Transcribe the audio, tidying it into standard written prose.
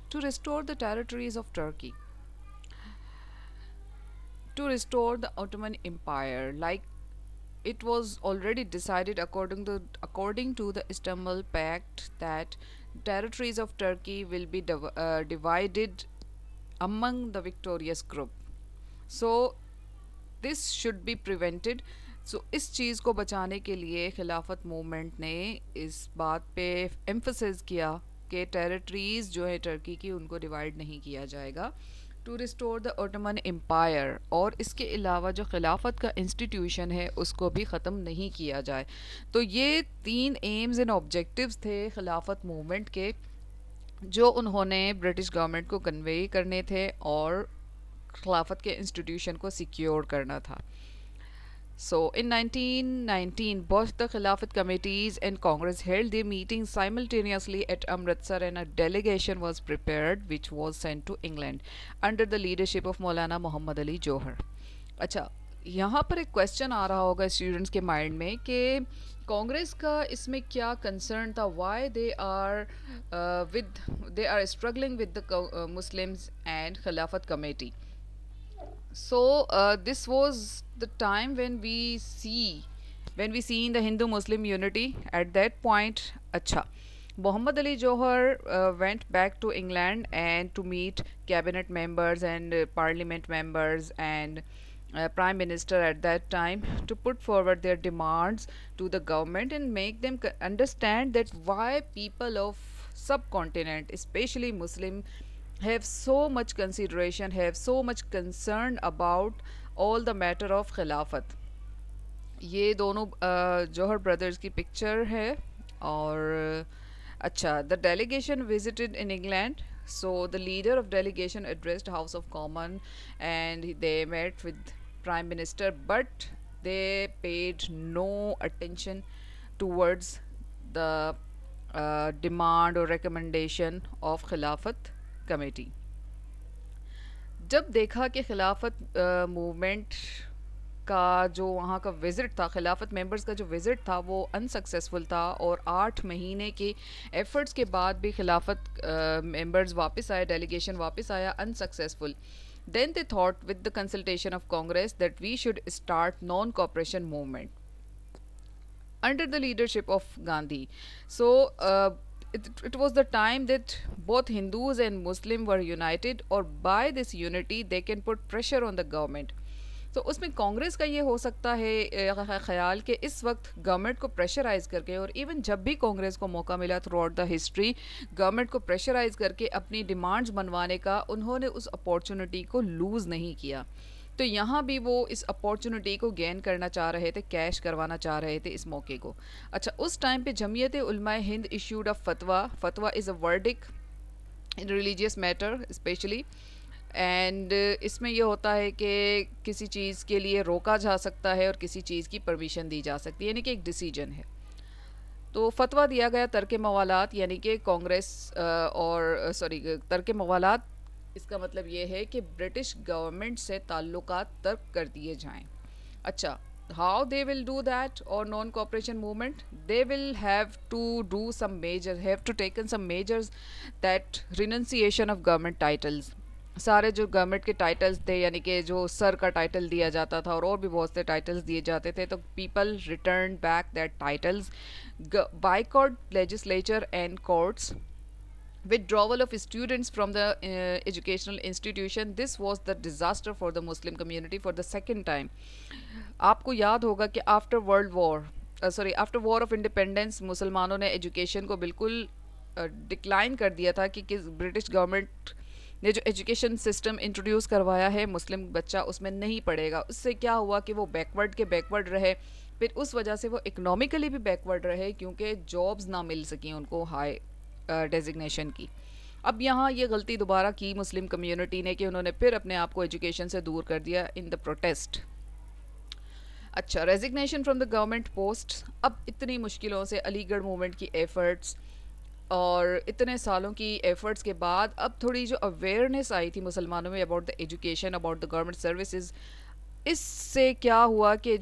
to restore the territories of Turkey, to restore the Ottoman Empire, like it was already decided according to the Istanbul Pact that territories of Turkey will be divided among the victorious group. So this should be prevented. So इस चीज़ को बचाने के लिए खिलाफत movement ने इस बात पे एम्फोसिस किया कि टेरिटरीज़ जो है टर्की की उनको डिवाइड नहीं किया जाएगा to restore the Ottoman empire, और इसके अलावा जो खिलाफत का इंस्टीट्यूशन है उसको भी ख़त्म नहीं किया जाए. तो ये 3 एम्स एंड ऑब्जेक्टिव्स थे खिलाफत मूवमेंट के, जो उन्होंने ब्रिटिश गवर्नमेंट को कन्वे करने थे और खिलाफत के इंस्टीट्यूशन को सिक्योर करना था. So in 1919, both the Khilafat committees and Congress held their meetings simultaneously at Amritsar, and a delegation was prepared which was sent to England under the leadership of Maulana Muhammad Ali Johar. अच्छा, यहाँ पर एक question आ रहा होगा students के mind में कि कांग्रेस का इसमें क्या कंसर्न था, why they are struggling with the Muslims and Khilafat committee. So this was the time when we see in the Hindu Muslim unity at that point. Acha, Muhammad Ali Johar went back to England and to meet cabinet members and parliament members and prime minister at that time to put forward their demands to the government and make them understand that why people of subcontinent, especially Muslim, have so much consideration, have so much concern about all the matter of खिलाफत. ये दोनों जौहर brothers की picture है. और अच्छा, the delegation visited in England. So the leader of delegation addressed House of Common and they met with Prime Minister, but they paid no attention towards the demand or recommendation of Khilafat committee. जब देखा कि खिलाफत movement का जो वहाँ का visit था, खिलाफत मेंबर्स का जो विज़िट था वो अनसक्सेसफुल था और 8 महीने के एफ़र्ट्स के बाद भी खिलाफत मेंबर्स वापस आए, डेलीगेशन वापस आया unsuccessful. Then they thought with the consultation of Congress that we should start non cooperation movement under the leadership of Gandhi. So it was the time that both Hindus and Muslim were united, or by this unity they can put pressure on the government. तो उसमें कांग्रेस का ये हो सकता है ख्याल कि इस वक्त गवर्नमेंट को प्रेशराइज करके, और इवन जब भी कांग्रेस को मौका मिला through out the history government को प्रेशराइज करके अपनी डिमांड्स बनवाने का, उन्होंने उस अपॉर्चुनिटी को लूज़ नहीं किया. तो यहाँ भी वो इस अपॉर्चुनिटी को गेन करना चाह रहे थे, कैश करवाना चाह रहे थे इस मौके को. अच्छा, उस टाइम पे जमीयत उलमाए हिंद इशूड अ फतवा. फतवा is a verdict in religious matter specially, and इसमें ये होता है कि किसी चीज़ के लिए रोका जा सकता है और किसी चीज़ की परमिशन दी जा सकती है, यानी कि एक डिसीजन है. तो फतवा दिया गया तर्क मवालात, यानी कि कांग्रेस और सॉरी तर्क मवालात, इसका मतलब ये है कि ब्रिटिश गवर्नमेंट से ताल्लुकात तर्क कर दिए जाएं. अच्छा, how they will do that, or non cooperation movement, they will have to do some measures, have to taken some measures, that renunciation of government titles. सारे जो गवर्नमेंट के टाइटल्स थे, यानी कि जो सर का टाइटल दिया जाता था और भी बहुत से टाइटल्स दिए जाते थे, तो people return back that titles. Boycott legislature and courts, withdrawal of students from the educational institution. This was the disaster for the Muslim community for the second time. आपको याद होगा कि after world war after war of independence मुसलमानों ने education को बिल्कुल decline कर दिया था कि ब्रिटिश गवर्नमेंट ने जो एजुकेशन सिस्टम इंट्रोड्यूस करवाया है मुस्लिम बच्चा उसमें नहीं पढ़ेगा. उससे क्या हुआ कि वो बैकवर्ड के बैकवर्ड रहे, फिर उस वजह से वो इकोनॉमिकली भी बैकवर्ड रहे क्योंकि जॉब्स ना मिल सकें उनको हाई डेजिग्नेशन की. अब यहाँ ये गलती दोबारा की मुस्लिम कम्युनिटी ने कि उन्होंने फिर अपने आप को एजुकेशन से दूर कर दिया इन द प्रोटेस्ट. अच्छा, resignation from the government post. अब इतनी मुश्किलों से अलीगढ़ मूवमेंट की एफ़र्ट्स और इतने सालों की एफ़र्ट्स के बाद अब थोड़ी जो अवेयरनेस आई थी मुसलमानों में about the education, about the government services, इससे क्या हुआ कि